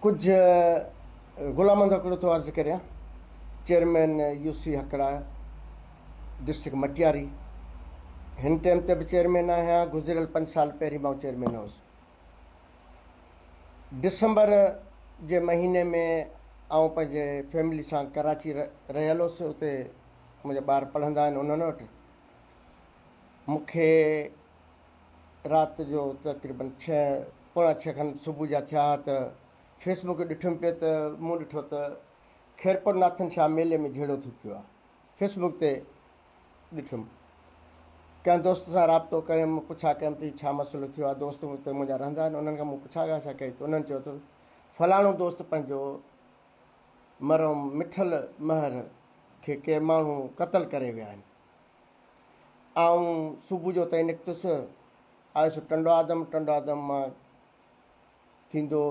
कुछ गुलाम हिकिड़ो थो अर्ज़ु करियां। Chairman UC Hakra district Matiari. हिन टाइम ते बि चेयरमैन आहियां। गुज़िरियल 5 साल पहिरीं मां चेयरमैन हुउसि। दिसंबर जे महीने में आउं पंहिंजे फैमिली सां कराची रहियल हुउसि। उते मुंहिंजा ॿार पढ़ंदा आहिनि उन्हनि वटि। मूंखे राति जो तक़रीबन 6:45 खनि सुबुह जा थिया त फेसबुक ॾिठुमि पियो त मूं ॾिठो त खैरपुर नाथन शाह मेले में झेड़ो थी पियो आहे। फेसबुक ते ॾिठुमि। कंहिं दोस्त सां राब्तो कयुमि, पुछा कयुमि त छा मसइलो थियो आहे। दोस्त हुते मुंहिंजा रहंदा आहिनि, उन्हनि खां मूं पुछा ॻाछा कई त उन्हनि चयो त फलाणो दोस्त पंहिंजो मरहूम मिठल महर खे के माण्हू क़तलु करे विया आहिनि। ऐं सुबुह जो ताईं निकितुसि, आयुसि टंडो आदम मां थींदो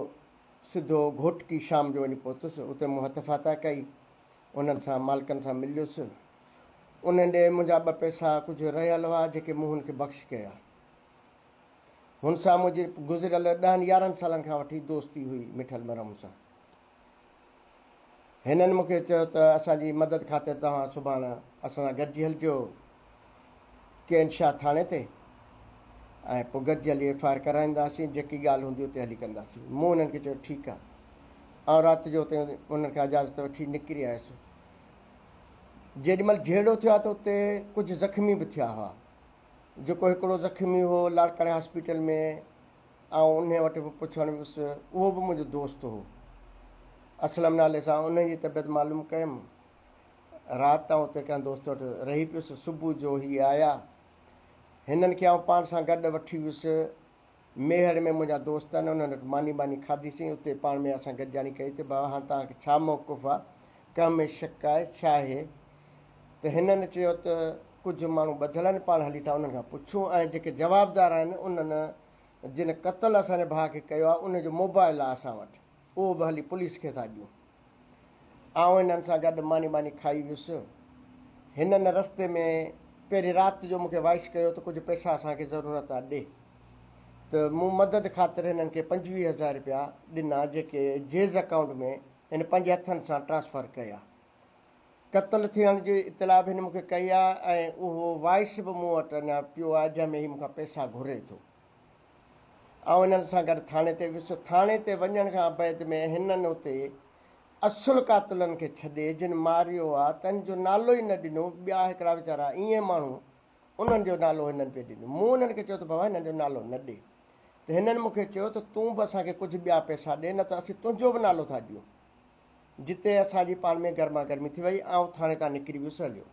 सिधो घोटकी शाम जो वञी पहुतुसि। उते मूं हथ फाता कई, उन्हनि सां मालिकनि सां मिलियुसि। उन ॾे मुंहिंजा 2 पैसा कुझु रहियल हुआ जेके मूं हुनखे बख़्श कया। हुन सां मुंहिंजी गुज़िरियल 10-11 सालनि खां वठी दोस्ती हुई मिठल मरहूम सां। हिननि मूंखे चयो त असांजी मदद ख़ातिर तव्हां सुभाणे असां सां गॾिजी हलिजो केन शाह थाणे ते, ऐं पोइ गॾिजी हली FIR कराईंदासीं, जेकी ॻाल्हि हूंदी उते हली कंदासीं। मूं हुननि खे चयो ठीकु आहे। ऐं राति जो उते उन्हनि खां इजाज़त वठी निकिरी आयुसि। जेॾीमहिल झेड़ो थियो आहे त उते कुझु ज़ख़्मी बि थिया हुआ। जेको हिकिड़ो ज़ख़्मी हो लाड़काणे हॉस्पिटल में, ऐं उन वटि बि पुछणु वियुसि। उहो बि मुंहिंजो दोस्त हो, असलम नाले सां। उन जी तबियत मालूम कयुमि। राति तां उते कंहिं दोस्त वटि रही पियुसि। सुबुह जो ही आया। हिननि खे आउं पाण सां गॾु वठी वियुसि मेहर में। मुंहिंजा दोस्त आहिनि, उन्हनि वटि मानी खाधीसीं। उते पाण में असां गॾिजाणी कई त बाबा हाणे तव्हांखे छा मौक़ुफ़ आहे, कंहिं में शक आहे, छा आहे? त हिननि चयो त कुझु माण्हू ॿधियल आहिनि, पाण हली था उन्हनि खां पुछूं। ऐं जेके जवाबदार आहिनि उन्हनि जिन क़तलु असांजे भाउ खे कयो आहे उनजो मोबाइल आहे असां वटि, उहो बि हली पुलिस खे था ॾियूं। ऐं हिननि सां गॾु मानी खाई वियुसि। हिननि रस्ते में पहिरीं राति जो मूंखे वॉइस कयो त कुझु पैसा असांखे ज़रूरत आहे, ॾे। त मूं मदद ख़ातिर हिननि खे 25,000 रुपया ॾिना, जेके जेज़ अकाउंट में हिन पंहिंजे हथनि सां ट्रांसफर कया। क़तलु थियण जी इतला बि हिन मूंखे कई आहे, ऐं उहो वॉइस बि मूं वटि अञा पियो आहे जंहिंमें हीउ मूंखां पैसा घुरे थो। ऐं हिननि सां गॾु थाणे ते वियुसि। थाणे ते वञण खां बैद में हिननि उते असुल कातिलनि खे छॾे जिन मारियो आहे तंहिं जो नालो ई न ॾिनो। ॿिया हिकिड़ा वीचारा ईअं माण्हू, उन्हनि जो नालो हिननि पियो ॾिनो। मूं हुननि खे चयो त बाबा हिननि जो नालो न ॾे। त हिननि मूंखे चयो त तूं बि असांखे कुझु ॿिया पैसा ॾे, न त असीं तुंहिंजो बि नालो था ॾियूं। जिते असांजी पाण में गर्मा गर्मी थी वई। ऐं थाणे तां निकिरी वियुसि हलियो।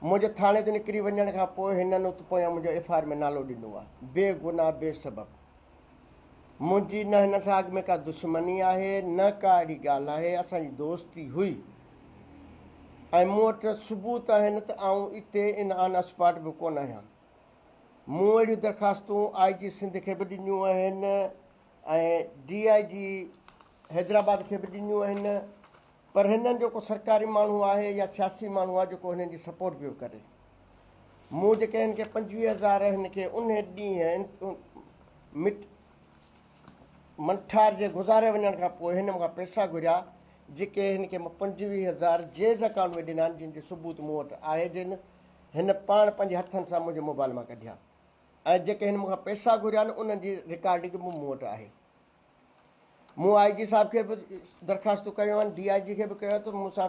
मुंहिंजे थाणे ते निकिरी वञण खां पोइ हिननि उते पोयां मुंहिंजो FIR में नालो ॾिनो आहे, बेगुनाह बेसबब। मुंहिंजी न हिन सां अॻु में का दुश्मनी आहे, न का अहिड़ी ॻाल्हि आहे। असांजी दोस्ती हुई। ऐं मूं वटि सबूत आहिनि त आउं हिते इन ऑन स्पॉट बि कोन आहियां। मूं अहिड़ियूं दरख़्वास्तूं IG सिंध खे बि ॾिनियूं आहिनि, ऐं DIG हैदराबाद खे बि ॾिनियूं आहिनि। पर हिननि जो को सरकारी माण्हू आहे या सियासी माण्हू आहे जेको हिननि जी सपोर्ट पियो करे। मूं जेके हिन खे 25,000 हिन खे उन ॾींहुं मंठार जे गुज़ारे वञण खां पोइ हिन मूंखां पैसा घुरिया, जेके हिन खे 25,000 जेज़ अकाउंट में ॾिना आहिनि, जिन जो सबूत मूं वटि आहे, जिन हिन पाण पंहिंजे हथनि सां मुंहिंजे मोबाइल मां कढिया। ऐं जेके हिन मूंखां पैसा घुरिया आहिनि उन्हनि जी रिकॉर्डिंग बि मूं वटि आहे। मूं IG साहिब खे बि दरख़्वास्तूं कयूं आहिनि, DIG खे बि कयो त मूंसां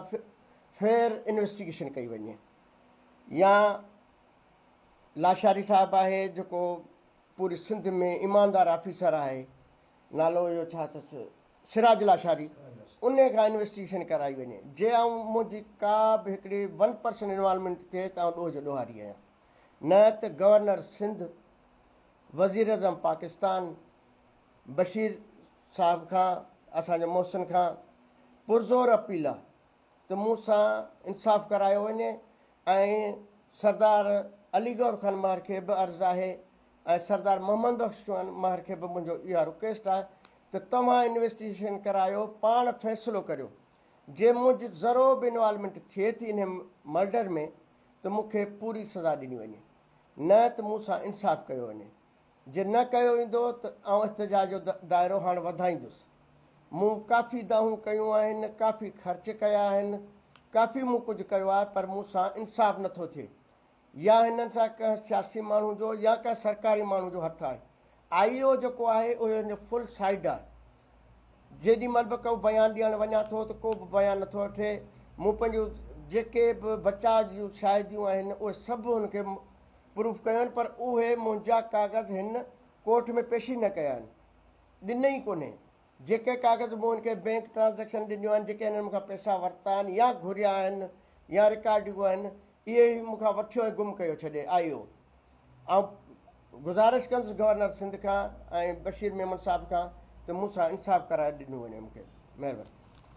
फेयर इन्वेस्टिगेशन कई वञे। या लाशारी साहिबु आहे जेको पूरी सिंध में ईमानदार ऑफिसर आहे, नालो इहो छा अथसि, सिराज लाशारी, उन खां इन्वेस्टिगेशन कराई वञे। जे ऐं मुंहिंजी का बि हिकिड़ी 1% इन्वॉल्वमेंट थिए त ॾोह जो ॾोहारी आहियां। न त गवर्नर सिंध, वज़ीर अज़म पाकिस्तान, बशीर साहिब खां, असांजे मोहसिन खां पुरज़ोर अपील आहे त मूंसां इंसाफ़ करायो वञे। ऐं सरदार अली गौर ख़ान महर खे बि अर्ज़ु आहे, ऐं सरदार मोहम्मद बख़्श महर खे बि मुंहिंजो इहा रिक्वेस्ट आहे त तव्हां इन्वेस्टिगेशन करायो, पाण फ़ैसिलो करियो। जे मुंहिंजी ज़रो बि इन्वॉल्वमेंट थिए थी इन मर्डर में त मूंखे पूरी सज़ा ॾिनी वञे, न त मूंसां इंसाफ़ कयो वञे। जे न कयो वेंदो त आउं इhtजाज जो दाइरो हाणे वधाईंदुसि। मूं काफ़ी दाहूं कयूं आहिनि, काफ़ी ख़र्च कया आहिनि, काफ़ी मूं कुझु कयो आहे, पर मूंसां इंसाफ़ नथो थिए। या हिननि सां कंहिं सियासी माण्हू जो या कंहिं सरकारी माण्हू जो हथु आहे। IO जेको आहे उहो हिन फुल साइड आहे। जेॾीमहिल बि को बयानु ॾियणु वञा थो त को बि बयानु नथो वठे। मूं पंहिंजो जेके बि बचाव जूं शाहिदियूं आहिनि उहे सभु हुनखे प्रूफ कयूं आहिनि, पर उहे मुंहिंजा कागज़ हिन कोर्ट में पेशी न कया आहिनि, ॾिन ई कोन्हे। जेके कागज़ मूं हिनखे बैंक ट्रांज़ेक्शन ॾिनियूं आहिनि, जेके हिननि मूंखां पैसा वरिता आहिनि या घुरिया आहिनि या रिकॉर्डिंगूं आहिनि, इहे ई मूंखां वठियो ऐं गुम कयो छॾे IO। ऐं गुज़ारिश कंदुसि गवर्नर सिंध खां ऐं बशीर मेमन साहिब खां त मूंसां इंसाफ़ कराए ॾिनो वञे मूंखे। महिरबानी।